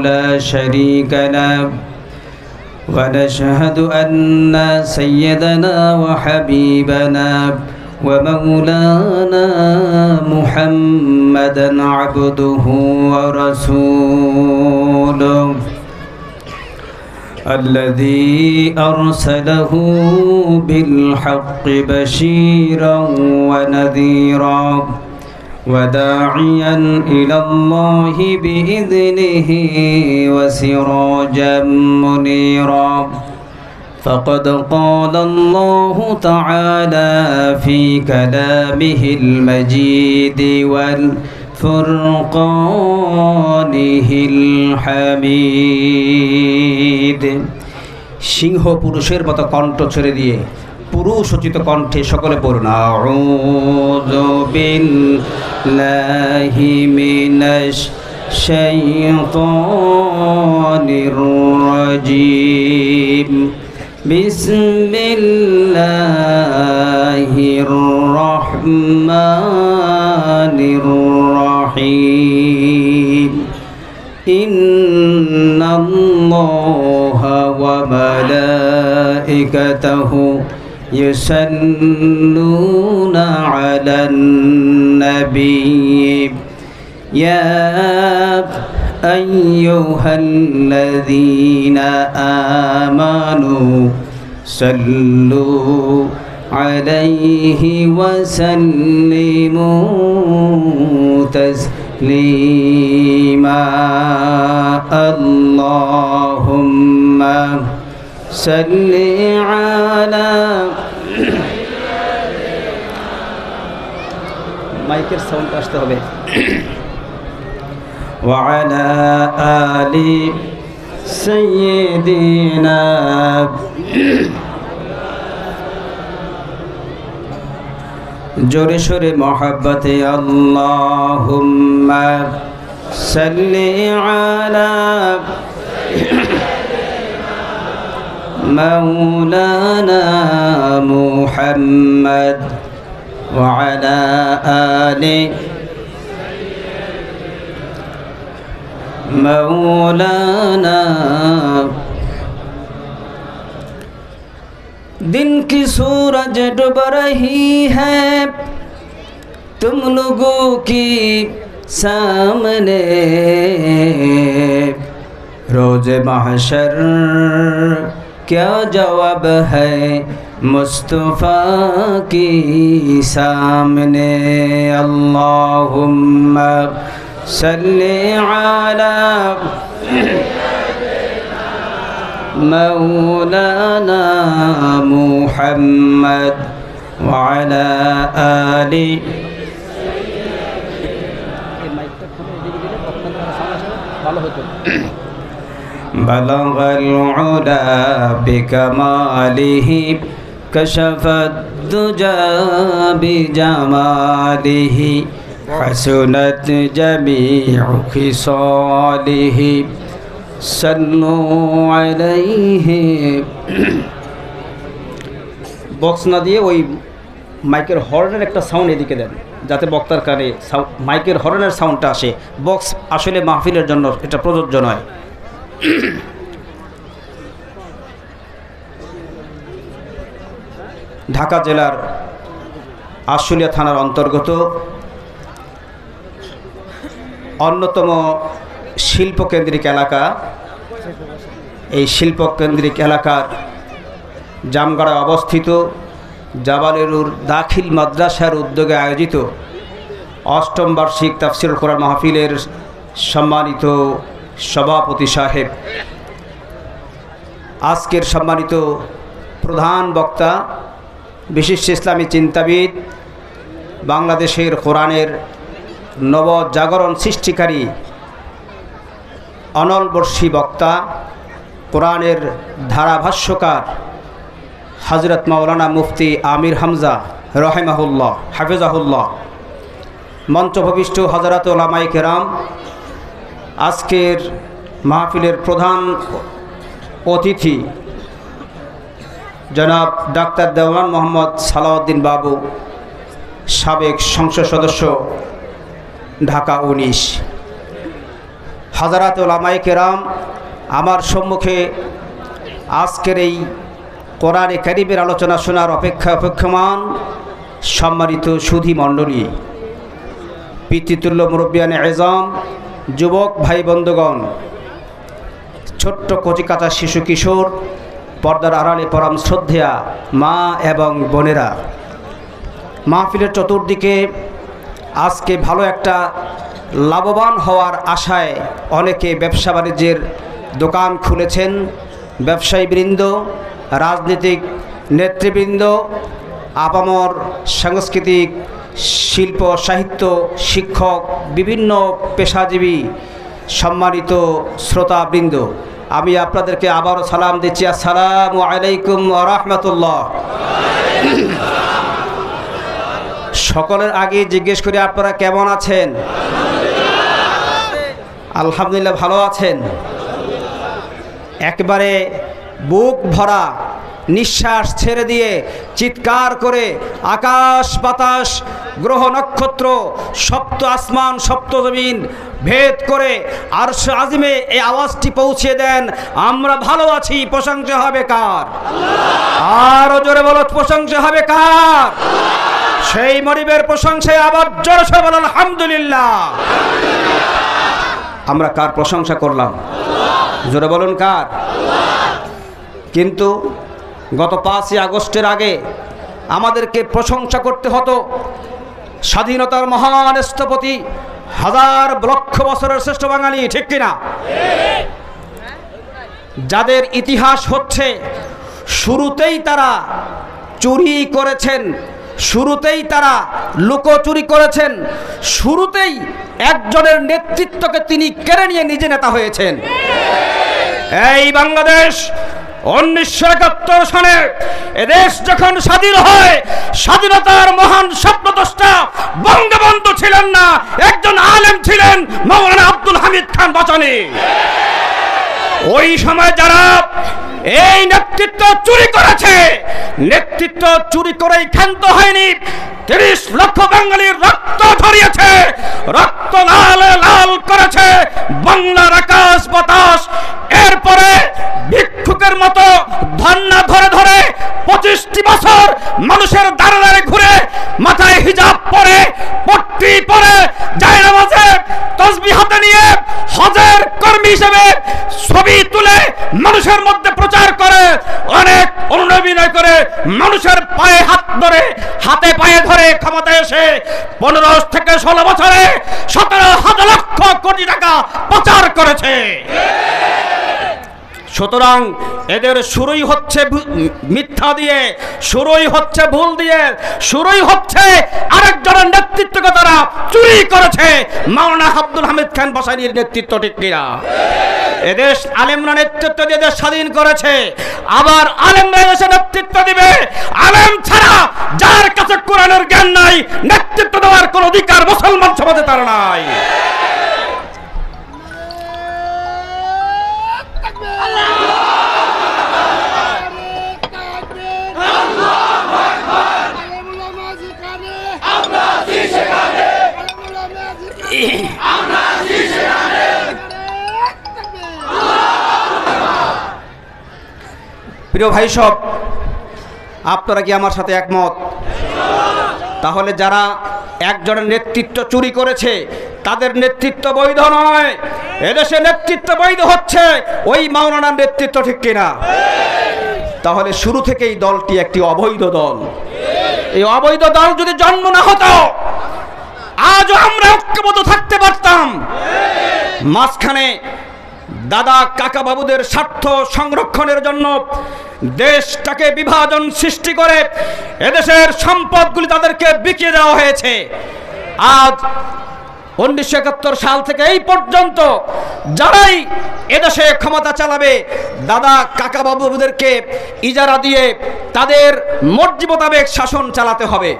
لا شريك له ونشهد أن سيدنا وحبيبنا ومولانا محمدا عبده ورسوله الذي أرسله بالحق بشيرا ونذيرا وداعيا إلى الله بإذنه وسراجا منيرا فقد قال الله تعالى في كلامه المجيد والفرقانه الحميد সিংহ পুরুষের মতো কণ্ঠ ছেড়ে দিয়ে পুরুষোচিত কণ্ঠে সকলে পড়ুন আউযু বিল্লাহি মিনাশ শাইতানির রাজিম বিসমিল্লাহির রহমানির রহিম ইন্নাল্লাহা ওয়া মালাইকাতাহু يصلون على النبي يا أيها الذين آمنوا صلوا عليه وسلموا تسليما اللهم صل على মাইকের সাউন্ড আসতে হবে وعلى آل سيدنا জোরে সোরে মহব্বতে আল্লাহুম্মা সাল্লি আলা مولانا محمد وعلى آله مولانا दिन की सूरज डूब रही है तुम लोगों की सामने रोज महशर क्या जवाब है मुस्तफ़ा की सामने अल्लाहुम्मा सल्ली अला मौलाना मुहम्मद व अला आलि بلغ العلا بكماله كشف الدجى بجماله حسنت جميع خصاله صلوا عليه বক্স না দিয়ে ওই মাইকের হর্নের একটা সাউন্ড এদিকে দেন যাতে বক্তার কানে মাইকের হর্নের সাউন্ডটা আসে বক্স আসলে মাহফিলের জন্য এটা প্রযোজ্য নয় ঢাকা জেলার আশুলিয়া থানার অন্তর্গত অন্যতম শিল্পকেন্দ্রিক এলাকা এই শিল্পকেন্দ্রিক এলাকার জামগড়ায় অবস্থিত জাবালেরুর দাখিল মাদ্রাসার উদ্যোগে আয়োজিত অষ্টম বার্ষিক তাফসীরুল কোরআন মাহফিলের সম্মানিত সভাপতি সাহেব, আজকের সম্মানিত প্রধান বক্তা, বিশিষ্ট ইসলামী চিন্তাবিদ, বাংলাদেশের কোরআনের নবজাগরণ সৃষ্টিকারী অনলবর্ষী বক্তা, কোরআনের ধারাভাষ্যকার হযরত মাওলানা মুফতি আমির হামজা রহিমাহুল্লাহ হাফিজাহুল্লাহ, মঞ্চভূমিষ্ঠ হযরত উলামায়ে কেরাম, আজকের মাহফিলের প্রধান অতিথি জনাব ডাক্তার দেওয়ান মোহাম্মদ সালাউদ্দিন বাবু, সাবেক সংসদ সদস্য ঢাকা 19, হযরত উলামায়ে কেরাম, আমার সম্মুখে আজকের এই কোরআনে কারীমের আলোচনা শোনার অপেক্ষমান সম্মানিত সুধী মণ্ডলী, পিতৃতুল্য মুরব্বিয়ানে এজাম, যুবক ভাই বন্ধুগণ, ছোট্ট কচিকাঁচা শিশু কিশোর, পর্দার আড়ালে পরম শ্রদ্ধেয়া মা এবং বোনেরা, মাহফিলের চতুর্দিকে আজকে ভালো একটা লাভবান হওয়ার আশায় অনেকে ব্যবসা বাণিজ্যের দোকান খুলেছেন। ব্যবসায়ীবৃন্দ, রাজনৈতিক নেতৃবৃন্দ, আপামর সাংস্কৃতিক শিল্প সাহিত্য শিক্ষক, বিভিন্ন পেশাজীবী সম্মানিত শ্রোতাবৃন্দ, আমি আপনাদেরকে আবারও সালাম দিচ্ছি। আসসালামু আলাইকুম ওয়া রাহমাতুল্লাহ। সকলের আগে জিজ্ঞেস করি, আপনারা কেমন আছেন? আলহামদুলিল্লাহ, ভালো আছেন। একবারে বুক ভরা নিঃশ্বাস ছেড়ে দিয়ে চিৎকার করে আকাশ বাতাস গ্রহ নক্ষত্র সপ্ত আসমান সপ্ত জমিন ভেদ করে আরশ আজিমে এই আওয়াজটি পৌঁছে দেন, আমরা ভালো আছি। প্রশংসা হবে কার? আরো জোরে বলো, প্রশংসা হবে কার? সেই মরিবের প্রশংসায় আবার জোরে বলো আলহামদুলিল্লাহ। আমরা কার প্রশংসা করলাম? জোরে বলুন কার? কিন্তু গত 5ই আগস্টের আগে আমাদেরকে প্রশংসা করতে হতো স্বাধীনতার মহান স্থপতি, হাজার লক্ষ বছরের শ্রেষ্ঠ বাঙালি, ঠিক কিনা? যাদের ইতিহাস হচ্ছে শুরুতেই তারা চুরি করেছেন, শুরুতেই তারা লুকোচুরি করেছেন, শুরুতেই একজনের নেতৃত্বকে তিনি কেড়ে নিয়ে নিজে নেতা হয়েছেন। এই বাংলাদেশ 1971 সনে এদেশ যখন স্বাধীন হয়, স্বাধীনতার মহান স্বপ্নদ্রষ্টা বঙ্গবন্ধু ছিলেন না, একজন আলেম ছিলেন, মাওলানা আব্দুল হামিদ খান বাচানী। ওই সময় যারা এই নেতৃত্ব চুরি করেছে, নেতৃত্ব চুরি করেই ক্ষান্ত হয়নি, 30 লক্ষ বাঙালির রক্ত ঝরিয়েছে, রক্ত লাল লাল করেছে বাংলার আকাশ বাতাস। এরপরে ভিক্ষুকের মতো ধন্না ধরে ধরে 25টি বছর মানুষের দাঁড়ে দাঁড়ে ঘুরে, মাথায় হিজাব পরে, পট্টি পরে, জায়নামাজে তসবিহ হাতে নিয়ে হজের কর্মী হিসেবে ছবি তুলে মানুষের মধ্যে প্রচার করে, অনেক অনুনয় করে মানুষের পায়ে হাত ধরে, হাতে পায়ে ধরে ক্ষমতায় এসে 15 থেকে 16 বছরে 17,000 লক্ষ কোটি টাকা পাচার করেছে। সুতরাং এদের শুরুই হচ্ছে মিথ্যা দিয়ে, শুরুই হচ্ছে ভুল দিয়ে, শুরুই হচ্ছে আরেকজনের নেতৃত্বকে তারা চুরি করেছে, মাওলানা আব্দুল হামিদ খান বাচানীর নেতৃত্ব, ঠিক কিনা? এদেশ আলেমরা নেতৃত্ব দিয়ে দেশ স্বাধীন করেছে, আবার আলেমরা এসে নেতৃত্ব দিবে। আলেম ছাড়া যার কাছে কোরআনের জ্ঞান নাই, নেতৃত্ব দেওয়ার কোন অধিকার মুসলমান সমাজে তার নাই। প্রিয় ভাই সব, আপনারা কি আমার সাথে একমত? তাহলে যারা একজনের নেতৃত্ব চুরি করেছে তাদের নেতৃত্ব বৈধ নয়, এদেশে নেতৃত্ব বৈধ হচ্ছে ওই মাওলানার নেতৃত্ব, ঠিক কিনা? তাহলে শুরু থেকেই দলটি একটি অবৈধ দল। এই অবৈধ দল যদি জন্ম না হতো, আজও আমরা ঐক্যবদ্ধ থাকতে পারতাম। মাঝখানে দাদা কাকা বাবুদের স্বার্থ সংরক্ষণের জন্য দেশটাকে বিভাজন সৃষ্টি করে এদেশের সম্পদগুলি তাদেরকে বিকিয়ে দেওয়া হয়েছে। আজ 1971 সাল থেকে এই পর্যন্ত যারাই এদেশে ক্ষমতা চালাবে, দাদা কাকা বাবুদেরকে ইজারা দিয়ে তাদের মর্জি মোতাবেক শাসন চালাতে হবে।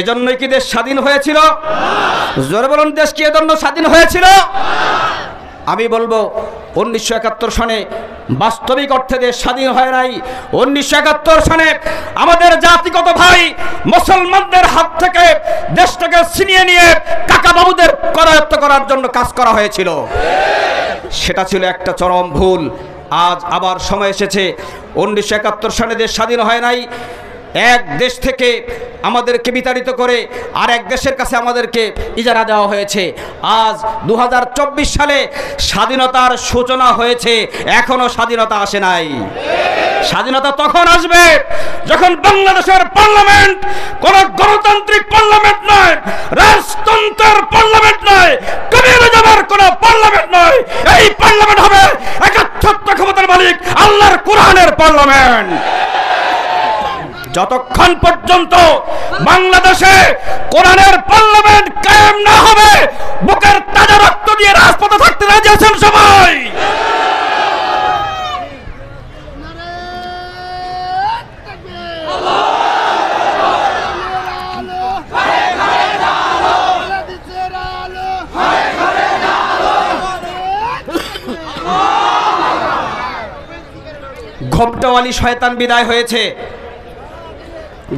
এজন্যই কি দেশ স্বাধীন হয়েছিল? জোরে বলুন, দেশ কি এজন্য স্বাধীন হয়েছিল? আমি বলবো 1971 সনে বাস্তবিক অর্থে দেশ স্বাধীন হয় নাই। 1971 সালে আমাদের জাতিগত ভাই মুসলমানদের হাত থেকে দেশটাকে ছিনিয়ে নিয়ে কাকা বাবুদের করায়ত্ত করার জন্য কাজ করা হয়েছিল। সেটা ছিল একটা চরম ভুল। আজ আবার সময় এসেছে, 1971 সালে দেশ স্বাধীন হয় নাই, এক দেশ থেকে আমাদেরকে বিতাড়িত করে আর এক দেশের কাছে আমাদেরকে ইজারা দেওয়া হয়েছে। আজ 2024 সালে স্বাধীনতার সূচনা হয়েছে, এখনো স্বাধীনতা আসে নাই। স্বাধীনতা তখন আসবে যখন বাংলাদেশের পার্লামেন্ট কোন গণতান্ত্রিক পার্লামেন্ট নয়, রাজতন্ত্রের পার্লামেন্ট নয়, কবির জামার কোন পার্লামেন্ট নয়। এই পার্লামেন্ট হবে একাত্মতা ক্ষমতার মালিক আল্লাহর কোরআনের পার্লামেন্ট। যতক্ষণ পর্যন্ত বাংলাদেশে কোরআনের পার্লামেন্ট কায়েম না হবে, বুকের তাজা রক্ত দিয়ে রাজপথে থাকতে রাজি আছেন সবাই? ঘোমটাওয়ালি শয়তান বিদায় হয়েছে,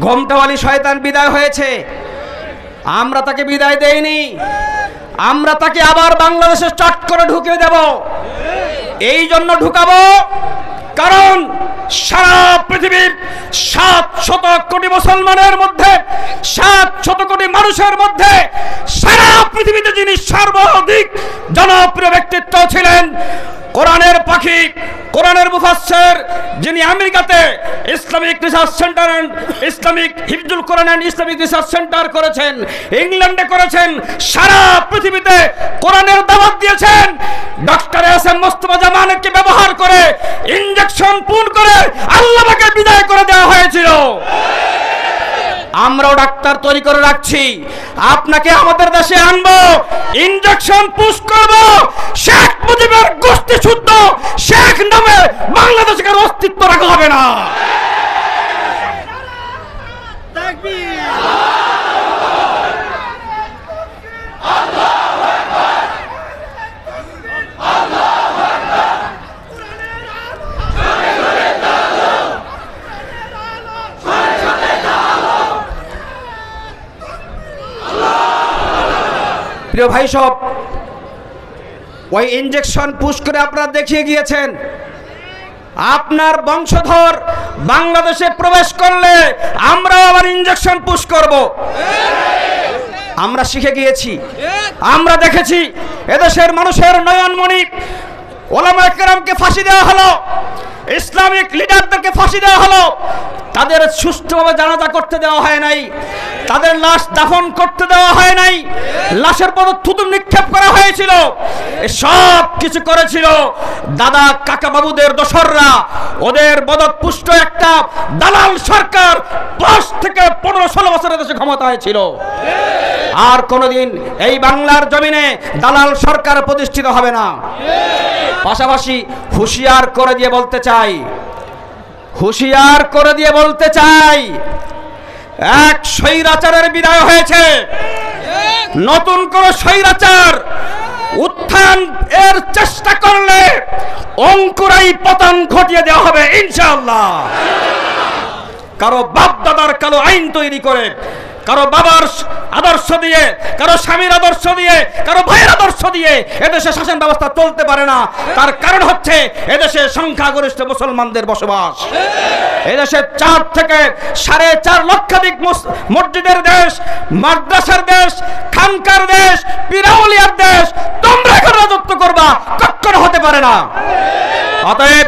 ঘোমটাওয়ালি শয়তান বিদায় হয়েছে। আমরা তাকে বিদায় দেইনি, আমরা তাকে আবার বাংলাদেশে চট করে ঢুকে দেব। এই জন্য ঢুকাবো কারণ সারা পৃথিবীর 700 কোটি মুসলমানের মধ্যে, 700 কোটি মানুষের মধ্যে সারা পৃথিবীতে যিনি সর্বাধিক জনপ্রিয় ব্যক্তিত্ব ছিলেন, কোরআনের পাখি, কোরআনের মুফাসসির, যিনি আমেরিকাতে Islamic research centre and Islamic হিফজুল কোরআন এন্ড ইসলামিক রিসার্চ সেন্টার করেছেন, ইংল্যান্ডে করেছেন, সারা পৃথিবীতে কোরআনের দাওয়াত দিয়েছেন। Doctor SM. মোস্তফা জামানকে ব্যবহার করে ইনজেকশন পুন করে আল্লাহকে বিদায় করে দেওয়া হয়েছিল। আমরাও ডাক্তার তৈরি করে রাখছি, আপনাকে আমাদের দেশে আনবো, ইনজেকশন পুশ করব। শেখ মুজিবের গোষ্ঠী শুদ্ধ শেখ নামে বাংলাদেশের অস্তিত্ব রাখা হবে না। প্রিয় ভাই সব, ওই ইনজেকশন পুশ করে আপনারা দেখিয়ে গিয়েছেন, আপনার বংশধর বাংলাদেশে প্রবেশ করলে আমরা আবার ইনজেকশন পুশ করব। আমরা শিখে গিয়েছি, আমরা দেখেছি এদেশের মানুষের নয়নমণি ওলামায়ে কেরামকে ফাঁসি দেওয়া হলো, ইসলামিক লিডারদেরকে ফাঁসি দেওয়া হলো, তাদের সুষ্ঠুভাবে জানাজা করতে দেওয়া হয় নাই, তাদের লাশ দাফন করতে দেওয়া হয় নাই, লাশের পর থুতু নিক্ষেপ করা হয়েছিল। সব কিছু করেছিল দাদা কাকা বাবুদের দোসররা, ওদের বদতপুষ্ট একটা দালাল সরকার 5 থেকে 15-16 বছরের দেশে ক্ষমতায় ছিল। আর কোনোদিন এই বাংলার জমিনে দালাল সরকার প্রতিষ্ঠিত হবে না। পাশাপাশি হুঁশিয়ার করে দিয়ে বলতে চাই, হুঁশিয়ার করে দিয়ে বলতে চাই, এক স্বৈরাচারের বিদায় হয়েছে, নতুন কোন স্বৈরাচার উত্থান এর চেষ্টা করলে অঙ্কুরাই পতন ঘটিয়ে দেওয়া হবে ইনশাআল্লাহ। কারো বাপ দাদার কালো আইন তৈরি করে, কারো বাবার আদর্শ দিয়ে, কারো স্বামীর আদর্শ দিয়ে, কারো ভাইয়ের আদর্শ দিয়ে এদেশে শাসন ব্যবস্থা চলতে পারে না। তার কারণ হচ্ছে এদেশে সংখ্যাগরিষ্ঠ মুসলমানদের বসবাস। এদেশে 4 থেকে 4.5 লক্ষাধিক মসজিদের দেশ, মাদ্রাসার দেশ, খানকার দেশ, পীরাউলিয়ার দেশ। তোমরা এখন রাজত্ব করবা, কখনো হতে পারে না। অতএব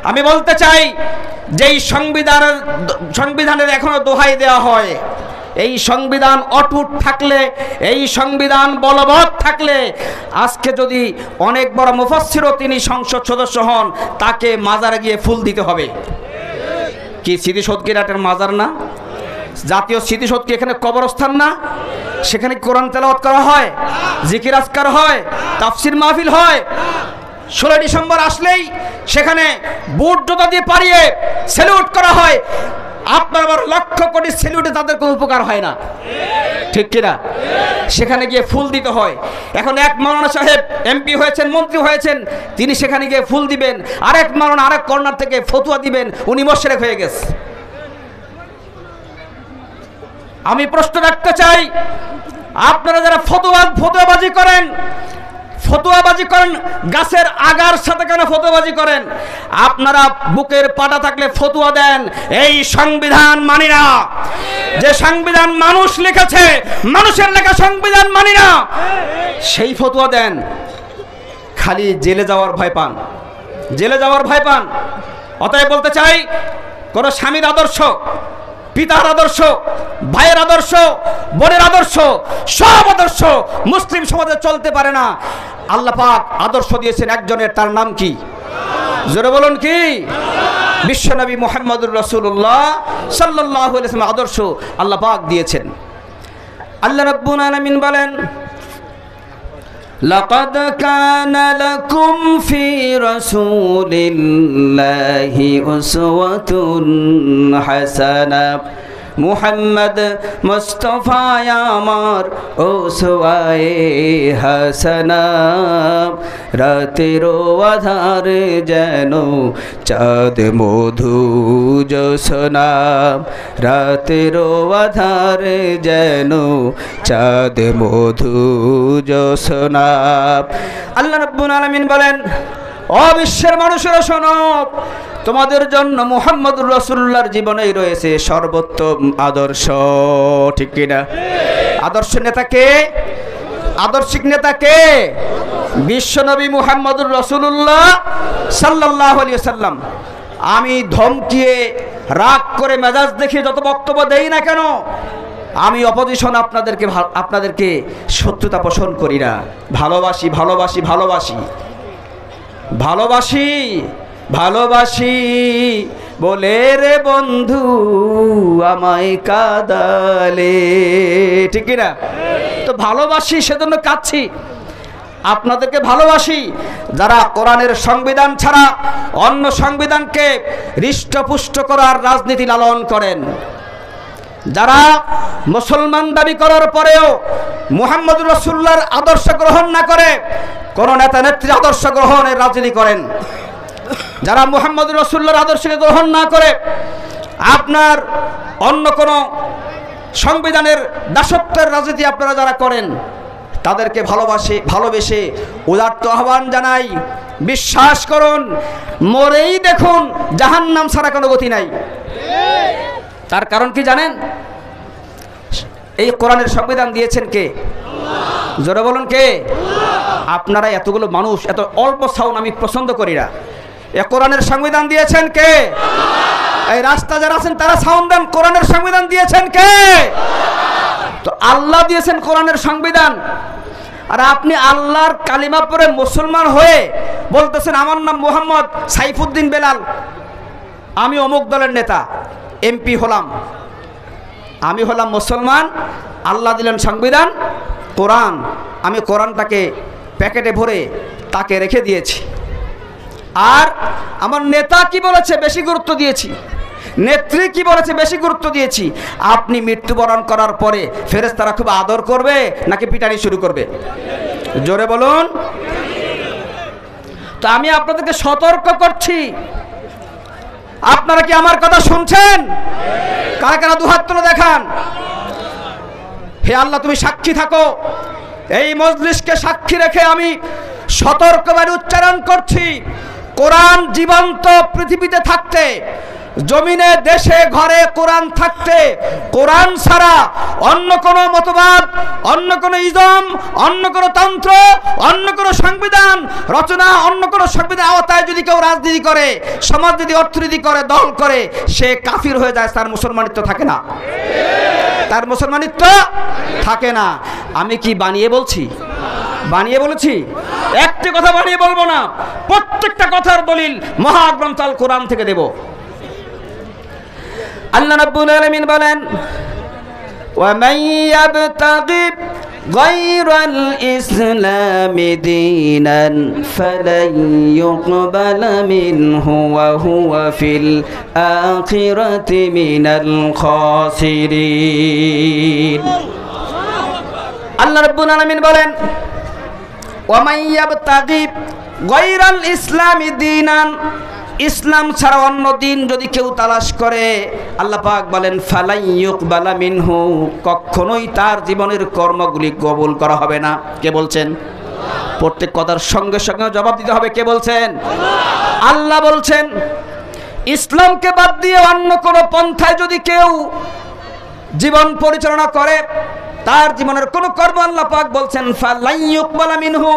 আমি বলতে চাই, যেই সংবিধানের এখনো দোহাই দেওয়া হয়, এই সংবিধান অটুট থাকলে, এই সংবিধান বলবৎ থাকলে, আজকে যদি অনেক বড় মুফাসসিরও তিনি সংসদ সদস্য হন, তাকে মাজারে গিয়ে ফুল দিতে হবে। কি স্মৃতিসৌধকিরাটের মাজার না? জাতীয় স্মৃতিসৌধ কি এখানে কবরস্থান না? সেখানে কোরআন তেলাওয়াত করা হয়, জিকির আজকার হয়, তাফসির মাহফিল হয়। 16 ডিসেম্বর আসলেই সেখানে বুট জুতা দিয়ে পাড়িয়ে স্যালুট করা হয়। আপনার আবার লক্ষ কোটি সেলুটে তাদের কোনো উপকার হয় না, ঠিক কিনা? সেখানে গিয়ে ফুল দিতে হয়। এখন এক মাওলানা সাহেব এমপি হয়েছেন, মন্ত্রী হয়েছেন, তিনি সেখানে গিয়ে ফুল দিবেন, আরেক মাওলানা আরেক কর্নার থেকে ফতুয়া দিবেন, উনি মুশরিক হয়ে গেছে। আমি প্রশ্ন রাখতে চাই, আপনারা যারা ফতুয়াবাজি করেন গাছের আগার সাথে কেন ফতুয়াবাজি করেন? আপনারা বুকের পাটা থাকলে ফতুয়া দেন এই সংবিধান মানি না, যে সংবিধান মানুষ লিখেছে, মানুষের লেখা সংবিধান মানি না, সেই ফতুয়া দেন। খালি জেলে যাওয়ার ভয় পান। অতএব বলতে চাই, কোন স্বামীর আদর্শ, পিতার আদর্শ, ভাইয়ের আদর্শ, বোনের আদর্শ, সব আদর্শ মুসলিম সমাজে চলতে পারে না। আল্লাহ পাক আদর্শ দিয়েছেন একজনের, তার নাম কি? জোরে বলুন কি? বিশ্বনবী মুহাম্মদুর রাসূলুল্লাহ সাল্লাল্লাহু আলাইহি ওয়াসাল্লাম আদর্শ আল্লাহ পাক দিয়েছেন। আল্লাহ রাব্বুল আলামিন বলেন, লাকাদ কানা লাকুম ফি রাসূলিল্লাহি উসওয়াতুন হাসানা। মুহাম্মদ মুস্তাফা আমার উসওয়ায়ে হাসানা। রাতের আধার যেন চাঁদ মধু জ্যোৎস্না, রাতের আধার যেন চাঁদ মধু জ্যোৎস্না। আল্লাহ রাব্বুল আলামিন বলেন, ও বিশ্বের মানুষেরা শোনো, তোমাদের জন্য মুহাম্মদুর রাসূলুল্লাহর জীবনেই রয়েছে সর্বোত্তম আদর্শ, ঠিক কিনা? আদর্শিক নেতা কে? বিশ্বনবী মুহাম্মদুর রাসূলুল্লাহ সাল্লাল্লাহু আলাইহি ওয়াসাল্লাম। আমি ধমকিয়ে, রাগ করে, মেজাজ দেখিয়ে যত বক্তব্য দেই না কেন, আমি অপোজিশন আপনাদেরকে শত্রুতা পোষণ করি না। ভালোবাসি বলে রে বন্ধু আমায় কাঁদালে, ঠিক না? তো ভালোবাসি, সেজন্য কাঁদছি। আপনাদেরকে ভালোবাসি যারা কোরআনের সংবিধান ছাড়া অন্য সংবিধানকে হৃষ্টপুষ্ট করার রাজনীতি লালন করেন, যারা মুসলমান দাবি করার পরেও মুহাম্মদুর রাসূলুল্লাহর আদর্শ গ্রহণ না করে কোন নেতা নেত্রীর আদর্শ গ্রহণের রাজনীতি করেন, যারা মুহাম্মদুর রাসূলুল্লাহর আদর্শকে গ্রহণ না করে আপনার অন্য কোন সংবিধানের দাসত্বের রাজনীতি আপনারা যারা করেন, তাদেরকে ভালোবেসে উদাত্ত আহ্বান জানাই, বিশ্বাস করুন, মরেই দেখুন, জাহান্নাম ছাড়া কোনো গতি নাই। তার কারণ কি জানেন? এই কোরআনের সংবিধান দিয়েছেন কে? জোরে বলুন কে? আপনারা এতগুলো মানুষ, এত অল্প সাউন্ড আমি পছন্দ করি না। এ কোরআনের সংবিধান দিয়েছেন কে? এই রাস্তা যারা আছেন তারা সাউন্ড দেন, কোরআনের সংবিধান দিয়েছেন কে? তো আল্লাহ দিয়েছেন কোরআনের সংবিধান, আর আপনি আল্লাহর কালিমা পড়ে মুসলমান হয়ে বলতেছেন আমার নাম মোহাম্মদ সাইফুদ্দিন বেলাল, আমি অমুক দলের নেতা, এমপি হলাম, আমি হলাম মুসলমান, আল্লাহ দিলেন সংবিধান কোরআন, আমি কোরআনটাকে প্যাকেটে ভরে তাকে রেখে দিয়েছি। আর আমার নেতা কি বলেছে বেশি গুরুত্ব দিয়েছি, নেত্রী কি বলেছে বেশি গুরুত্ব দিয়েছি। আপনি মৃত্যুবরণ করার পরে ফেরেশতারা খুব আদর করবে নাকি পিটানি শুরু করবে? জোরে বলুন। তো আমি আপনাদেরকে সতর্ক করছি, আপনারা কি আমার কথা শুনছেন? কারা কারা দুহাত তুলে দেখান। হে আল্লাহ, তুমি সাক্ষী থাকো, এই মজলিসকে সাক্ষী রেখে আমি সতর্কভাবে উচ্চারণ করছি, কোরআন জীবন্ত পৃথিবীতে থাকতে, জমিনে দেশে ঘরে কোরআন থাকতে, কোরআন ছাড়া অন্য কোনো মতবাদ, অন্য কোনো ইজম, অন্য কোনো তন্ত্র, অন্য কোনো সংবিধান রচনা, অন্য কোনো সংবিধান আওতায় যদি কেউ রাজনীতি করে, সমাজ যদি অর্থনীতি করে, দল করে, সে কাফির হয়ে যায়, তার মুসলমানিত্ব থাকে না, তার মুসলমানিত্ব থাকে না। আমি কি বানিয়ে বলছি? বানিয়ে বলেছি? একটি কথা বানিয়ে বলবো না, প্রত্যেকটা কথার দলিল মহাগ্রন্থ আল কোরআন থেকে দেব। আল্লাহ রাব্বুল আলামিন বলেন, ওয়া মান ইয়াবতাগি গায়রাল ইসলামি দীনান ফালান ইউকবালা মিনহু ওয়া হুয়া ফিল আখিরাতি মিনাল খাসিরিন। আল্লাহ রাব্বুল আলামিন বলেন, ওয়া মান ইয়াবতাগি গায়রাল ইসলামি দীনান, ইসলাম ছাড়া অন্য দিন যদি কেউ তালাশ করে, আল্লাহ পাক বলেন ফালাই ইউকবালা মিনহু, কখনোই তার জীবনের কর্মগুলি কবুল করা হবে না। কে বলছেন? প্রত্যেক কথার সঙ্গে সঙ্গে জবাব দিতে হবে। কে বলছেন? আল্লাহ বলছেন। ইসলামকে বাদ দিয়ে অন্য কোনো পন্থায় যদি কেউ জীবন পরিচালনা করে, তার জীবনের কোন কর্ম আল্লাহ পাক বলছেন ফালাই ইউকবালা মিনহু।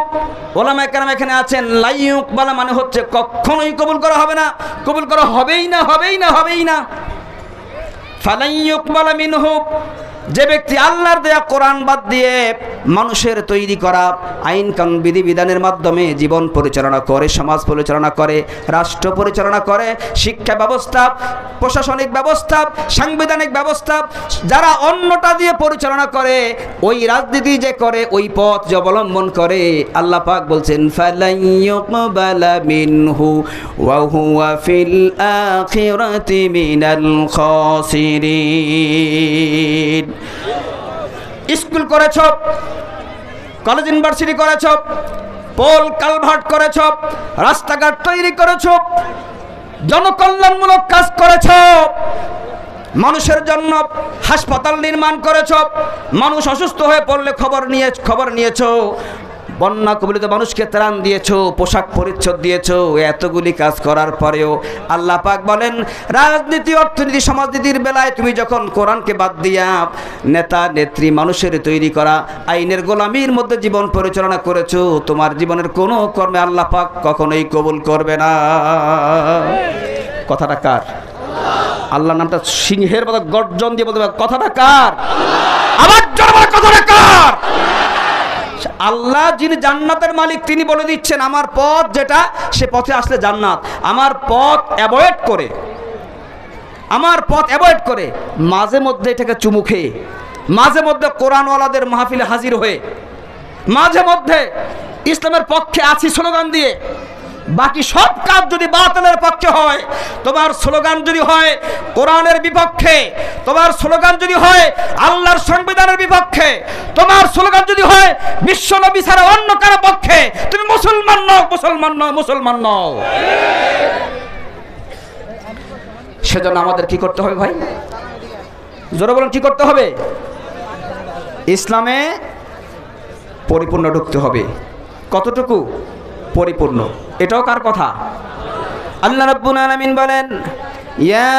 ওলামায়ে কেরাম এখানে আছেন, লাই ইউকবালা মানে হচ্ছে কখনোই কবুল করা হবে না, কবুল করা হবেই না, হবেই না, হবেই না। ফালাই ইউকবালা মিনহু, যে ব্যক্তি আল্লাহর দেয়া কোরআন বাদ দিয়ে মানুষের তৈরি করা আইন কানুন বিধিবিধানের মাধ্যমে জীবন পরিচালনা করে, সমাজ পরিচালনা করে, রাষ্ট্র পরিচালনা করে, শিক্ষা ব্যবস্থা, প্রশাসনিক ব্যবস্থা, সাংবিধানিক ব্যবস্থা, যারা অন্যটা দিয়ে পরিচালনা করে, ওই রাজনীতি যে করে, ওই পথ যে অবলম্বন করে, আল্লাহ পাক বলছেন ফালাই ইউকবালা মিনহু ওয়া হুয়া ফিল আখিরাতি মিনাল খাসিরিন। স্কুল করেছ, কলেজ ইউনিভার্সিটি করেছ, পোল কালভার্ট করেছ, রাস্তাঘাট তৈরি করেছ, জনকল্যাণমূলক কাজ করেছ, মানুষের জন্য হাসপাতাল নির্মাণ করেছ, মানুষ অসুস্থ হয়ে পড়লে খবর নিয়েছ, বন্যা কবলিত মানুষকে ত্রাণ দিয়েছ, পোশাক পরিচ্ছদ দিয়েছ। এতগুলি কাজ করার পরেও আল্লাহ পাক বলেন রাজনীতি, অর্থনীতি, সমাজনীতির বেলায় তুমি যখন কোরআনকে বাদ দিয়া নেতা নেত্রী, মানুষের তৈরি করা আইনের গোলামির মধ্যে জীবন পরিচালনা করেছো, তোমার জীবনের কোনো কর্মে আল্লাহ পাক কখনোই কবুল করবে না। কথাটা কার? আল্লাহর নামটা সিংহের মতো গর্জন দিয়ে বলতে, কথাটা কার? আবার কথাটা কার? আল্লাহ যিনি জান্নাতের মালিক, তিনি বলে দিচ্ছেন আমার পথ যেটা, সে পথে আসলে জান্নাত। আমার পথ অ্যাভয়েড করে মাঝে মধ্যে এটাকে চুমু খেয়ে, মাঝে মধ্যে কোরআনওয়ালাদের মাহফিলে হাজির হয়ে, মাঝে মধ্যে ইসলামের পক্ষে আছি স্লোগান দিয়ে, বাকি সব কাজ যদি বাতিলের পক্ষে হয়, তোমার স্লোগান যদি হয় কোরআনের বিপক্ষে, তোমার স্লোগান যদি হয় আল্লাহর সংবিধানের বিপক্ষে, তোমার স্লোগান যদি হয় বিশ্ব নবী ছাড়া অন্য কারো পক্ষে, তুমি মুসলমান নও, মুসলমান নও, মুসলমান নও। সেজন্য আমাদের কি করতে হবে ভাই? জোরে বলুন, কি করতে হবে? ইসলামে পরিপূর্ণ ঢুকতে হবে। কতটুকু পরিপূর্ণ? এটাও কার কথা? আল্লাহ রাব্বুল আলামিন বলেন ইয়া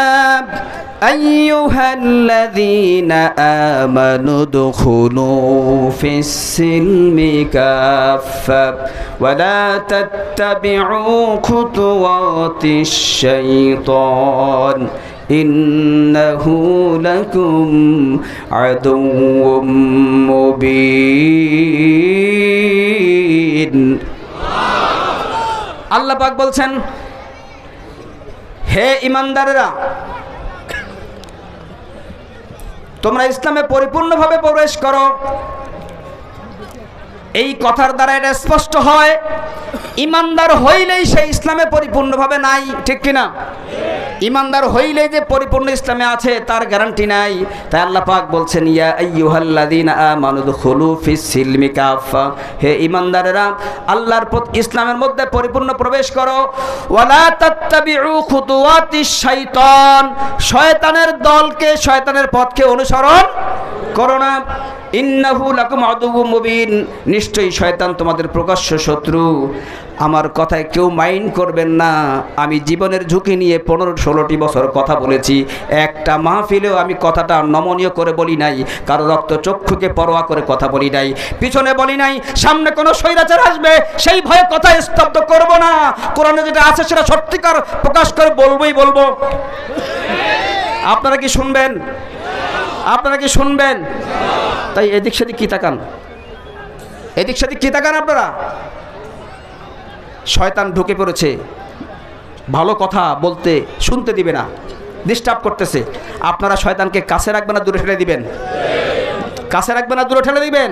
আইয়ুহাল্লাযীনা আমানু দুখুলু ফিস সিলমি কাফফা ওয়া লা তাত্তাবিউ খুতুওয়াতিশ শাইতান ইন্নাহু লাকুম আদুউম মুবিন। আল্লাহ পাক বলছেন হে ঈমানদারেরা, তোমরা ইসলামে পরিপূর্ণভাবে প্রবেশ করো। এই কথার দ্বারা এটা স্পষ্ট হয় ঈমানদার হইলেই সে ইসলামে পরিপূর্ণভাবে নাই, ঠিক কিনা? ঈমানদার হইলেই যে পরিপূর্ণ ইসলামে আছে তার গ্যারান্টি নাই। তাই আল্লাহ পাক বলছেন ইয়া আইয়ুহাল্লাযীনা আমানু দুখুলু ফিস সিলমি কাফফা, হে ঈমানদারেরা আল্লাহর ইসলামের মধ্যে পরিপূর্ণ প্রবেশ করো। ওয়ালা তাত্তাবিউ খুতুওয়াতিশ শাইতান, শয়তানের দলকে, শয়তানের পথকে অনুসরণ করো না। ইন্নাহু লাকুম আদুউম মুবিন, নিশ্চয়ই শয়তান তোমাদের প্রকাশ্য শত্রু। আমার কথায় কেউ মাইন্ড করবেন না, আমি জীবনের ঝুঁকি নিয়ে 15-16টি বছর কথা বলেছি। একটা মাহফিলেও আমি কথাটা নমনীয় করে বলি নাই, কারো রক্ত চক্ষুকে পরোয়া করে কথা বলি নাই, পিছনে বলি নাই সামনে কোনো স্বৈরাচার আসবে সেই ভয়ে কথা স্তব্ধ করব না। কোরআনে যেটা আছে সেটা সত্যিকার প্রকাশ করে বলবোই বলবো। আপনারা কি শুনবেন? আপনারা কি শুনবেন? তাই এদিক সেদিক কি তাকান? এদিক সেদিক কি তাকান আপনারা? শয়তান ঢুকে পড়েছে, ভালো কথা বলতে শুনতে দিবে না, ডিস্টার্ব করতেছে। আপনারা শয়তানকে কাছে রাখবেন না দূরে ফেলে দিবেন? কাছে রাখবেন না দূরে ঠেলে দিবেন?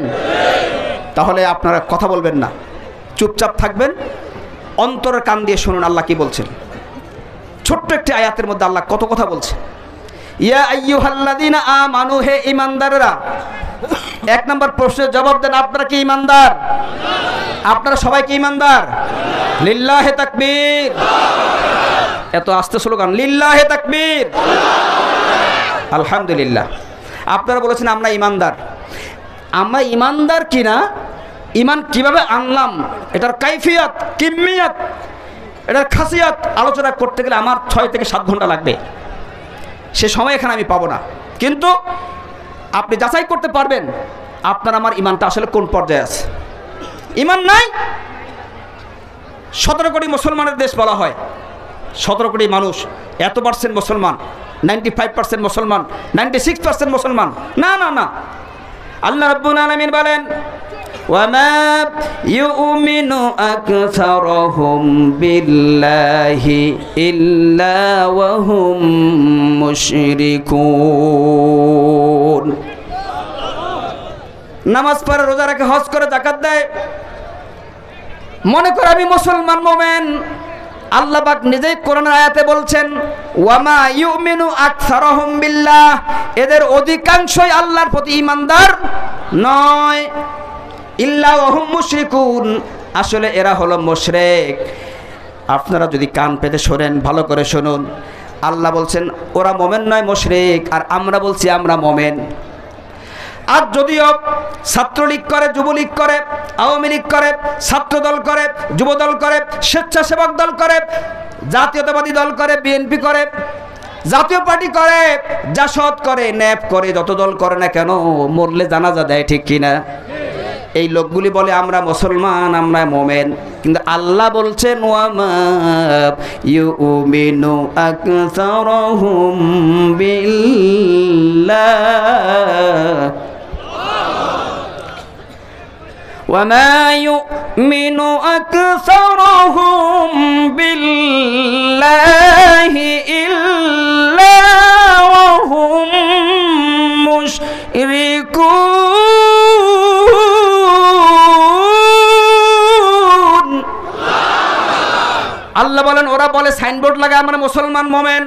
তাহলে আপনারা কথা বলবেন না, চুপচাপ থাকবেন, অন্তরের কান দিয়ে শুনুন আল্লাহ কি বলছেন। ছোট্ট একটি আয়াতের মধ্যে আল্লাহ কত কথা বলছে। ইয়া আইয়ুহাল্লাযীনা আমানু, হে ঈমানদাররা। এক নম্বর প্রশ্নের জবাব দেন, আপনারা কি ঈমানদার? আপনারা সবাই কি ঈমানদার? লিল্লাহি তাকবীর। এত আস্তে স্লোগান, লিল্লাহি তাকবীর। আলহামদুলিল্লাহ। আপনারা বলেছেন আমরা ঈমানদার। আমরা ঈমানদার কিনা, ঈমান কিভাবে আনলাম, এটার কাইফিয়ত, কিমিয়ত, এটার খাসিয়ত আলোচনা করতে গেলে আমার 6 থেকে 7 ঘন্টা লাগবে। সে সময় এখানে আমি পাবো না। কিন্তু আপনি যাচাই করতে পারবেন আপনার আমার ঈমানটা আসলে কোন পর্যায়ে আছে। ঈমান নাই। 17 কোটি মুসলমানের দেশ বলা হয়। 17 কোটি মানুষ, এত পার্সেন্ট মুসলমান, 95% মুসলমান, 96% মুসলমান। না না না, আল্লাহ রাব্বুল আলামিন বলেন ওয়ামা ইউমিনু আকসারুহুম বিল্লাহি ইল্লা ওয়া হুম মুশরিকুন। নামাজ পড়ে, রোজা রাখে, হজ করে, যাকাত দেয়, মনে করে আমি মুসলমান মুমিন। আল্লাহ পাক নিজেই কোরআনের আয়াতে বলছেন ওয়ামা ইউমিনু আকসারুহুম বিল্লাহ, এদের অধিকাংশই আল্লাহর প্রতি ঈমানদার নয়। ইল্লা ওয়া হুম মুশরিকুন, আসলে এরা হলো মুশরিক। আপনারা যদি কান পেতে শোনেন, ভালো করে শুনুন, আল্লাহ বলছেন ওরা মুমিন নয়, মুশরিক, আর আমরা বলছি আমরা মুমিন। আর যদিও ছাত্রলীগ করে, যুবলীগ করে, আওয়ামী লীগ করে, ছাত্রদল করে, যুবদল করে, স্বেচ্ছাসেবক দল করে, জাতীয়তাবাদী দল করে, বিএনপি করে, জাতীয় পার্টি করে, জাসদ করে, ন্যাপ করে, যত দল করে না কেন, মরলে জানাজা দেয়, ঠিক কিনা? এই লোকগুলি বলে আমরা মুসলমান, আমরা মুমিন, কিন্তু আল্লাহ বলছেন ওয়ামা ইউমিনু আকসারুহুম বিল্লাহ ওয়ামা ইউমিনু আকসারুহুম বিল্লাহি ইল্লা ওয়া হুম মুশরিকুন। আল্লাহ বলেন ওরা বলে সাইনবোর্ড লাগে আমরা মুসলমান মুমিন।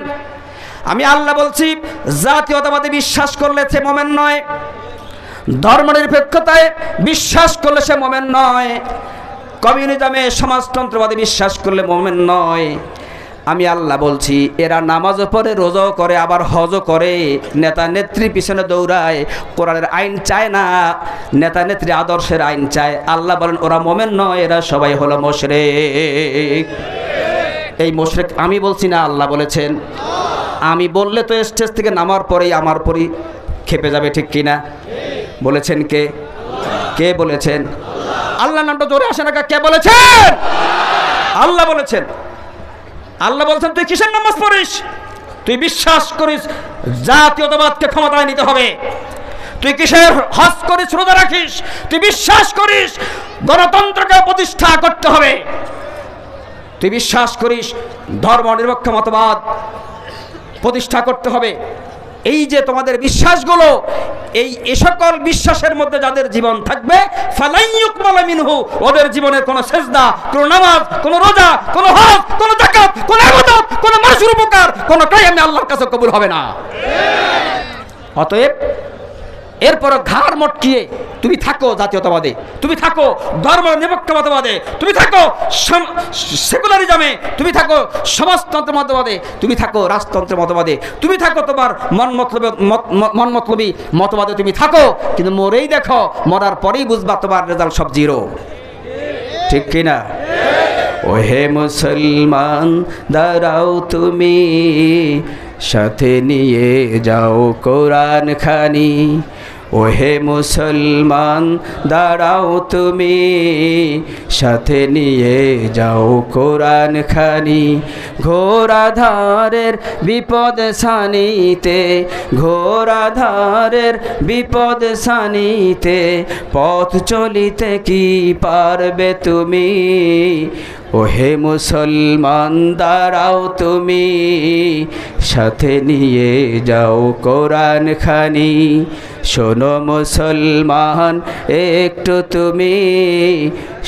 আমি আল্লাহ বলছি জাতীয়তাবাদী বিশ্বাস করলে সে মুমিন নয়, ধর্মনিরপেক্ষতায় বিশ্বাস করলে সে মুমিন নয়, কমিউনিজমে সমাজতন্ত্রবাদী বিশ্বাস করলে মুমিন নয়। আমি আল্লাহ বলছি এরা নামাজও পড়ে, রোজাও করে, আবার হজও করে, নেতা নেত্রী পিছনে দৌড়ায়, কোরআনের আইন চায় না, নেতা নেত্রী আদর্শের আইন চায়। আল্লাহ বলেন ওরা মুমিন নয়, এরা সবাই হলো মুশরিক। এই মুশরিক আমি বলছি না, আল্লাহ বলেছেন। আমি বললে তো স্টেজ থেকে নামার পরেই আমার পরই খেপে যাবে, ঠিক কিনা? বলেছেন কে? কে বলেছেন? আল্লাহ নামটা জোরে আসে না, কে বলেছেন? আল্লাহ বলেছেন। আল্লাহ বলছেন তুই কিসের নামাজ পড়িস? তুই বিশ্বাস করিস জাতীয়তাবাদকে ক্ষমতায় নিতে হবে? তুই কিসের হজ করিস, রোজা রাখিস? তুই বিশ্বাস করিস গণতন্ত্রকে প্রতিষ্ঠা করতে হবে? তুই বিশ্বাস করিস ধর্মনিরপেক্ষ মতবাদ প্রতিষ্ঠা করতে হবে? এই যে তোমাদের বিশ্বাসগুলো, এই সকল বিশ্বাসের মধ্যে যাদের জীবন থাকবে ফালাইয়ুকবালা মিনহু, ওদের জীবনের কোনো সেজদা, কোনো নামাজ, কোনো রোজা, কোনো হজ, কোনো যাকাত, কোনো ইবাদত, কোনো মানুষের উপকার, কোনো কাজ আল্লাহর কাছে কবুল হবে না। অতএব এরপর ঘাড় মটকিয়ে তুমি থাকো জাতীয়তাবাদে, তুমি থাকো ধর্মনিরপেক্ষতাবাদে, তুমি থাকো সেকুলারিজমে, তুমি থাকো সমাজতন্ত্র মতবাদে, তুমি থাকো রাজতন্ত্র মতবাদে, তুমি থাকো তোমার মন মতলবী মতবাদে তুমি থাকো, কিন্তু মরেই দেখো, মরার পরেই বুঝবা তোমার রেজাল্ট সব জিরো, ঠিক কিনা? ওহে মুসলমান দাঁড়াও তুমি, সাথে নিয়ে যাও কোরআন খানি। ওহে মুসলমান দাঁড়াও তুমি, সাথে নিয়ে যাও কোরআন খানি। ঘোর আধারের বিপদ সানিতে, ঘোর আধারের বিপদ সানিতে, পথ চলিতে কি পারবে তুমি? ওহে মুসলমান দাঁড়াও তুমি, সাথে নিয়ে যাও কোরআন খানি। শোনো মুসলমান একটু তুমি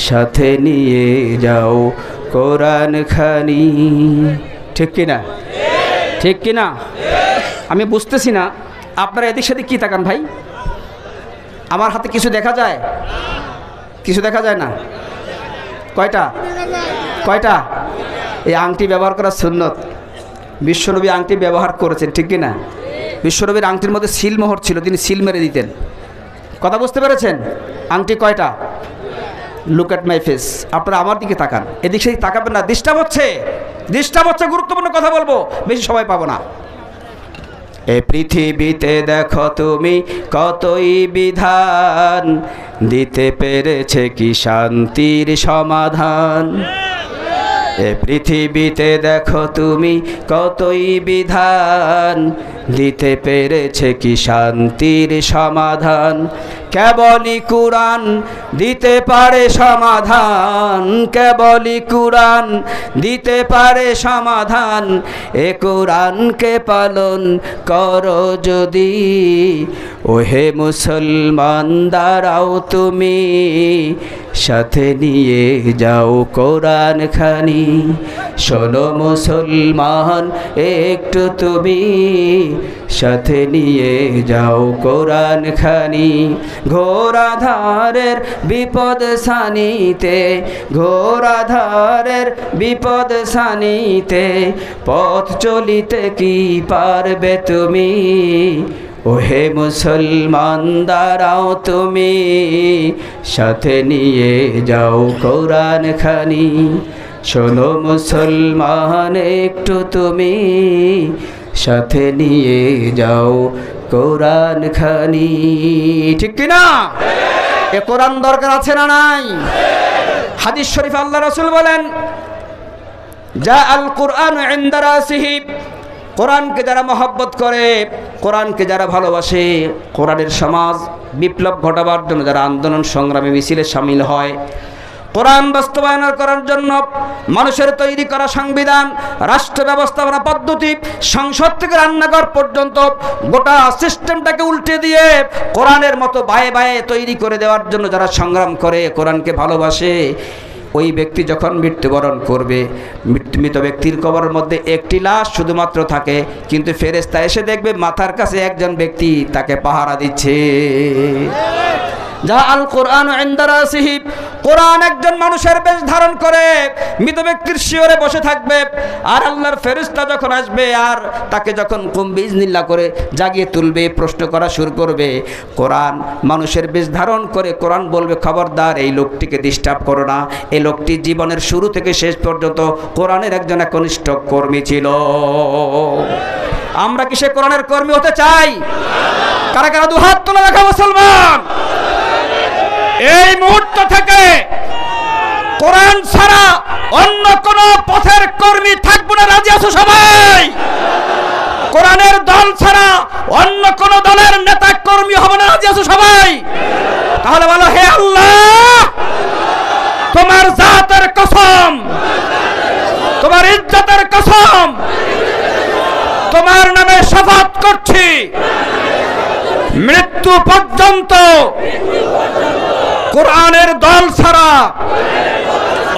সাথে নিয়ে যাও কোরআন খানি। ঠিক কিনা? ঠিক কিনা? আমি বুঝতেছি না আপনারা এদিক সেদিক কি তাকান ভাই। আমার হাতে কিছু দেখা যায়? কিছু দেখা যায় না? কয়টা? কয়টা? এই আংটি ব্যবহার করা সুন্নত। বিশ্বনবী আংটি ব্যবহার করেছেন, ঠিক কিনা? বিশ্বনবীর আংটির মধ্যে সিলমোহর ছিল, তিনি সিল মেরে দিতেন। কথা বুঝতে পেরেছেন? আংটি কয়টা? Look at my face. আপনারা আমার দিকে তাকান, এদিক সেদিক তাকাবেন না। ডিস্টার্ব হচ্ছে, ডিস্টার্ব হচ্ছে। গুরুত্বপূর্ণ কথা বলবো, বেশি সময় পাবো না। এ পৃথিবীতে দেখো তুমি কতই বিধান, দিতে পেরেছে কি শান্তির সমাধান। এ পৃথিবীতে দেখো তুমি কতই বিধান, দিতে পেরেছে কি শান্তির সমাধান। কেবলই কুরআন দিতে পারে সমাধান, কেবলই কুরআন দিতে পারে সমাধান। এ কুরআনকে পালন করো যদি, ওহে মুসলমান দাঁড়াও তুমি, সাথে নিয়ে যাও কোরআন খানি। শোনো মুসলমান একটু তুমি সাথে নিয়ে যাও কোরআন খানি। ঘোর আঁধারের বিপদ সানিতে, ঘোর আঁধারের বিপদ সানিতে, পথ চলিতে কি পারবে তুমি, ওহে মুসলমান দাঁড়াও তুমি, সাথে নিয়ে যাও কোরআন খানি। শোনো মুসলমান একটু তুমি সাথে নিয়ে যাও কোরআন খানি। ঠিক কিনা? এ কোরআন দরকার আছে না নাই? হাদিস শরীফ আল্লাহ রাসূল বলেন, যা আল কোরআন ইনদা রাসিহি, কোরআনকে যারা মহব্বত করে, কোরআনকে যারা ভালোবাসে, কোরআনের সমাজ বিপ্লব ঘটাবার জন্য যারা আন্দোলন সংগ্রামে মিছিলে সামিল হয়, কোরআন বাস্তবায়ন করার জন্য মানুষের তৈরি করা সংবিধান, রাষ্ট্র ব্যবস্থাপনা পদ্ধতি, সংসদ থেকে রান্নাঘর পর্যন্ত গোটা সিস্টেমটাকে উল্টে দিয়ে কোরআনের মতো বায়ে বায়ে তৈরি করে দেওয়ার জন্য যারা সংগ্রাম করে, কোরআনকে ভালোবাসে, ওই ব্যক্তি যখন মৃত্যুবরণ করবে, মৃত ব্যক্তির কবরের মধ্যে একটি লাশ শুধুমাত্র থাকে, কিন্তু ফেরেশতা এসে দেখবে মাথার কাছে একজন ব্যক্তি তাকে পাহারা দিচ্ছে। যা আল কোরআন ইনদা রাসিহি, কোরআন একজন মানুষের বেশ ধারণ করে মৃত ব্যক্তির শিয়রে বসে থাকবে, আর আল্লাহর ফেরেশতা যখন আসবে আর তাকে যখন কুম বিইজনিল্লাহ করে জাগিয়ে তুলবে, প্রশ্ন করা শুরু করবে, কোরআন মানুষের বেশ ধারণ করে কোরআন বলবে, খবরদার এই লোকটিকে ডিস্টার্ব করো না। এই লোকটি জীবনের শুরু থেকে শেষ পর্যন্ত কোরআনের একজন একনিষ্ঠ কর্মী ছিল। আমরা কি সে কোরআনের কর্মী হতে চাই? কারা কারা দুহাত তুলে রাখা মুসলমান। এই মুহূর্ত থেকে কোরআন ছাড়া অন্য কোন পথের কর্মী থাকবে না, রাজি আছো সবাই? কোরআনের দল ছাড়া অন্য কোন দলের নেতা কর্মী হবে না, রাজি আছো সবাই? তাহলে বলো, হে আল্লাহ, তোমার জাতের কসম, তোমার ইজ্জতের কসম, তোমার নামে শপথ করছি, মৃত্যু পর্যন্ত কোরআনের দল ছাড়া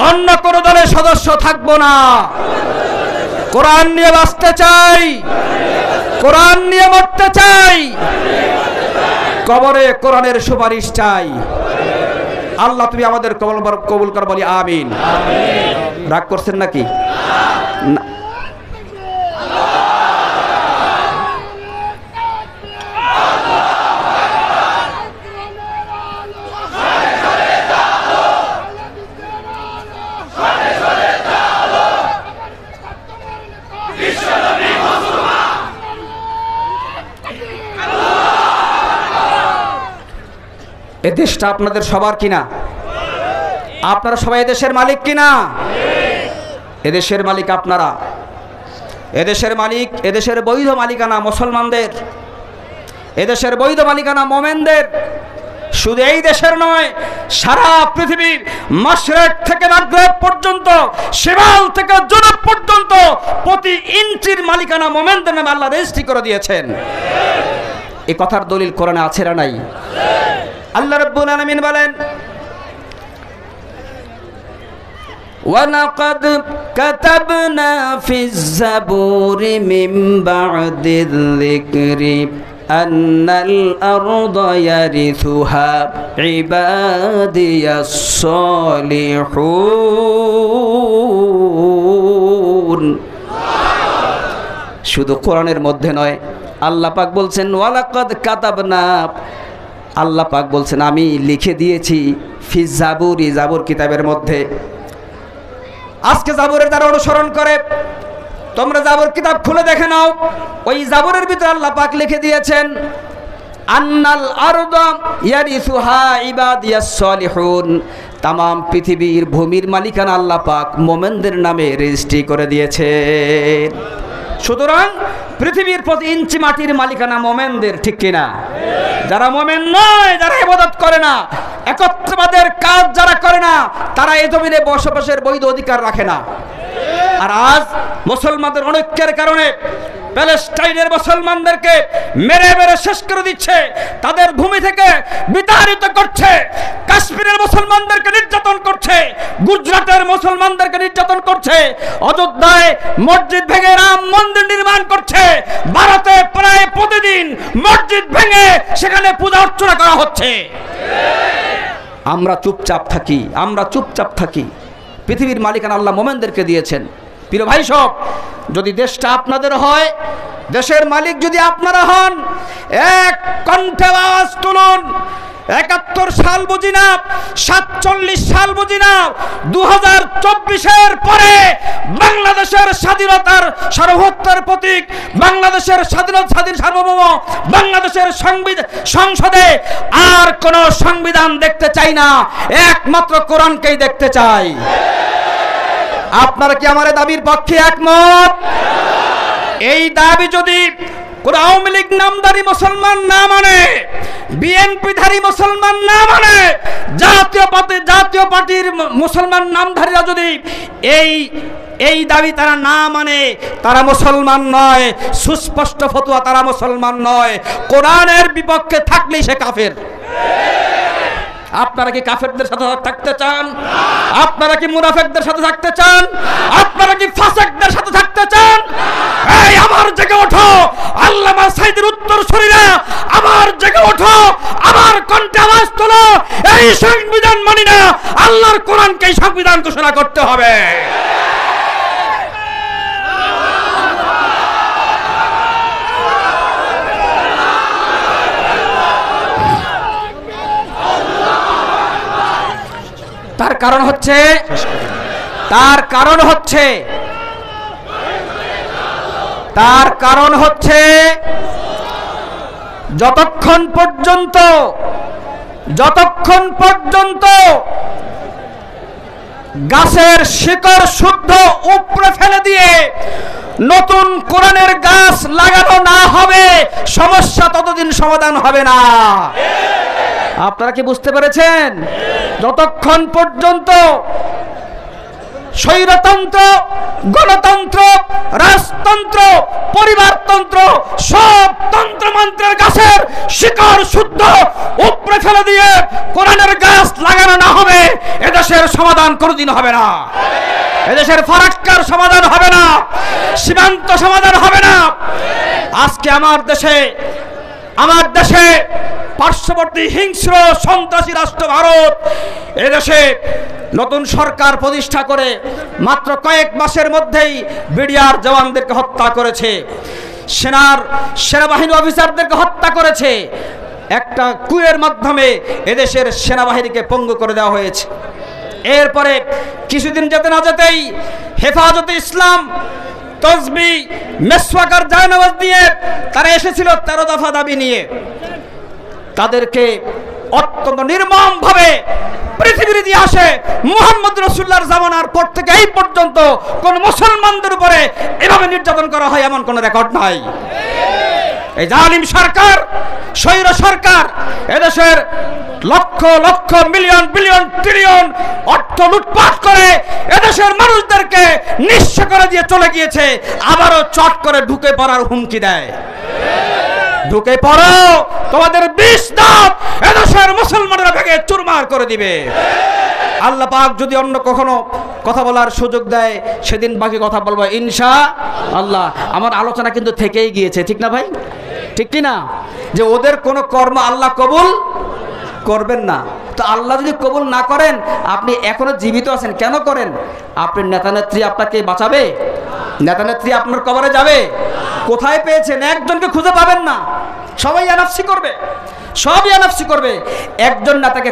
অন্য কোন দলের সদস্য থাকবো না। কোরআন নিয়ে বাঁচতে চাই, কোরআন নিয়ে মরতে চাই, কবরে কোরআনের সুপারিশ চাই। আল্লাহ তুমি আমাদের কবুল কর, বলি আমিন। রাগ করছেন নাকি? না। এ দেশটা আপনাদের সবার কিনা? আপনারা সবাই এদেশের মালিক কিনা? এদেশের মালিক আপনারা। এদেশের মালিক, এদেশের বৈধ মালিকানা মুসলমানদের, এদেশের বৈধ মালিকানা মোমেনদের। শুধু এই দেশের নয়, সারা পৃথিবীর মাশরিক থেকে মাগরিব পর্যন্ত, শিমাল থেকে জনুব পর্যন্ত প্রতি ইঞ্চির মালিকানা মোমেনদের নামে আল্লাহ রেজিস্ট্রি করে দিয়েছেন। এই কথার দলিল কোরআনে আছে না নাই? আল্লাহ রাব্বুল আলামিন বলেন وَلَقَدْ كَتَبْنَا فِي الزَّبُورِ مِنْ بَعْدِ الذِّكْرِ أَنَّ الْأَرْضَ يَرِثُهَا عِبَادِيَ الصَّالِحُونَ। শুধু কোরআনের মধ্যে নয়, আল্লাহ পাক বলছেন ওয়ালাকাদ কাতাবনা, আল্লাহ পাক বলছেন আমি লিখে দিয়েছি ফি জাবুরি, জাবুর কিতাবের মধ্যে। আজকে জাবুরের যারা অনুসরণ করে, তোমরা জাবুর কিতাব খুলে দেখে নাও, ওই জাবুরের ভিতরে আল্লাহ পাক লিখে দিয়েছেন আন্নাল আরদা ইয়ারিসুহা ইবাদিয়াস সলিহুন, তামাম পৃথিবীর ভূমির মালিকানা আল্লাহ পাক মোমেনদের নামে রেজিস্ট্রি করে দিয়েছেন। সুতরাং পৃথিবীর প্রতি ইঞ্চি মাটির মালিকানা মোমেনদের, ঠিক কিনা? যারা মোমেন নয়, যারা ইবাদত করে না, একত্রবাদের কাজ যারা করে না, তারা এই জমিনে বসবাসের বৈধ অধিকার রাখে না। আর আজ মুসলমানদের অনৈক্যের কারণে প্যালেস্টাইনের মুসলমানদেরকে মেরে মেরে শেষ করে দিচ্ছে, তাদের ভূমি থেকে বিতাড়িত করছে, কাশ্মীরের মুসলমানদেরকে নির্যাতন করছে, গুজরাটের মুসলমানদেরকে নির্যাতন করছে, অযোধ্যায় মসজিদ ভেঙে রাম মন্দির নির্মাণ করছে, ভারতে প্রায় প্রতিদিন মসজিদ ভেঙে সেখানে পূজা অর্চনা করা হচ্ছে। আমরা চুপচাপ থাকি, আমরা চুপচাপ থাকি। পৃথিবীর মালিকানা আল্লাহ মোমেনদেরকে দিয়েছেন। প্রিয় ভাই সব, যদি দেশটা আপনাদের হয়, দেশের মালিক যদি আপনারা হন, এক কণ্ঠে আওয়াজ তুলুন। ৭১ সাল বুঝি না, ৪৭ সাল বুঝি না, ২০২৪-এর পরে বাংলাদেশের স্বাধীনতার সার্বভৌমত্বের প্রতীক, বাংলাদেশের স্বাধীন সার্বভৌম বাংলাদেশের সংসদে আর কোন সংবিধান দেখতে চাই না, একমাত্র কোরআনকেই দেখতে চাই। আপনারা কি আমার দাবির পক্ষে একমত? এই দাবি যদি কোন আওয়ামী লীগ নামধারী মুসলমান না মানে, বিএনপিধারী মুসলমান না মানে, জাতীয় পার্টির মুসলমান নামধারীরা যদি এই দাবি তারা না মানে, তারা মুসলমান নয়। সুস্পষ্ট ফতোয়া, তারা মুসলমান নয়। কোরআনের বিপক্ষে থাকলেই সে কাফের। আপনারা কি কাফেরদের সাথে থাকতে চান? আপনারা কি মুনাফিকদের সাথে থাকতে চান? আপনারা কি ফাসিকদের সাথে থাকতে চান? এই আমার জেগে ওঠো, আল্লামা সাইদের উত্তরসূরিরা, আমার জেগে ওঠো, আমার কণ্ঠে আওয়াজ তোলো। এই সংবিধান মানি না, আল্লাহর কোরআনকেই সংবিধান ঘোষণা করতে হবে। তার কারণ হচ্ছে যতক্ষণ পর্যন্ত গাছের শিকড় শুদ্ধ উপড়ে ফেলে দিয়ে নতুন কোরআনের গাছ লাগানো না হবে, সমস্যা ততদিন সমাধান হবে না। আপনারা কি বুঝতে পেরেছেন? যতক্ষণ পর্যন্ত স্বৈরতন্ত্র, গণতন্ত্র, রাজতন্ত্র, পরিবারতন্ত্র, সব তন্ত্রমন্ত্রের গাছের শিকড় শুদ্ধ উপড়ে ফেলে দিয়ে কোরআনের গাছ লাগানো না হবে, এদেশের সমাধান কোনোদিন হবে না। এদেশের ফারাক্কার সমাধান হবে না, সীমান্ত সমাধান হবে না। আজকে আমার দেশে পার্শ্ববর্তী হিংস্র সন্ত্রাসী রাষ্ট্র ভারত এদেশে নতুন সরকার প্রতিষ্ঠা করে মাত্র কয়েক মাসের মধ্যেই বিডিআর জওয়ানদেরকে হত্যা করেছে, সেনাবাহিনী অফিসারদেরকে হত্যা করেছে। একটা কুয়ের মাধ্যমে এদেশের সেনাবাহিনীকে পঙ্গু করে দেওয়া হয়েছে। এরপরে কিছুদিন যেতে না যেতেই হেফাজতে ইসলাম তসবি, মেসওয়াক আর জায়নামাজ নিয়ে তারা এসেছিল 13 দফা দাবি নিয়ে। তাদেরকে অত্যন্ত নির্মমভাবে পৃথিবীর ইতিহাসে মুহাম্মদ রাসূলুল্লাহর জামানার পর থেকে এই পর্যন্ত কোন মুসলমানদের উপরে এভাবে নির্যাতন করা হয় এমন কোন রেকর্ড নাই। এই জালিম সরকার, স্বৈর সরকার এদেশের lakh lakh million billion trillion অর্থ লুটপাট করে এদেশের মানুষদেরকে নিঃস্ব করে দিয়ে চলে গিয়েছে, আবারও চট করে ঢুকে পড়ার হুমকি দেয়। ঢুকে পড়ো, তোমাদের 20 দাঁত এদেশের মুসলমানরা ভেঙে চুরমার করে দিবে। আল্লাহ পাক যদি অন্য কখনো কথা বলার সুযোগ দেয় সেদিন বাকি কথা বলবো ইনশাআল্লাহ। আমার আলোচনা কিন্তু থেকেই গিয়েছে, ঠিক না ভাই? ঠিক কি না? যে ওদের কোনো কর্ম আল্লাহ কবুল করবেন না। তো আল্লাহ যদি কবুল না করেন, আপনি এখনো জীবিত আছেন কেন করেন? আপনার নেতা নেত্রী আপনাকে বাঁচাবে? নেতা নেত্রী আপনার কবরে যাবে? কোথায় পেয়েছেন? একজনকে খুঁজে পাবেন না, সবাই আনাফসি করবে, সবই আনাফসি করবে। একজন নেতাকে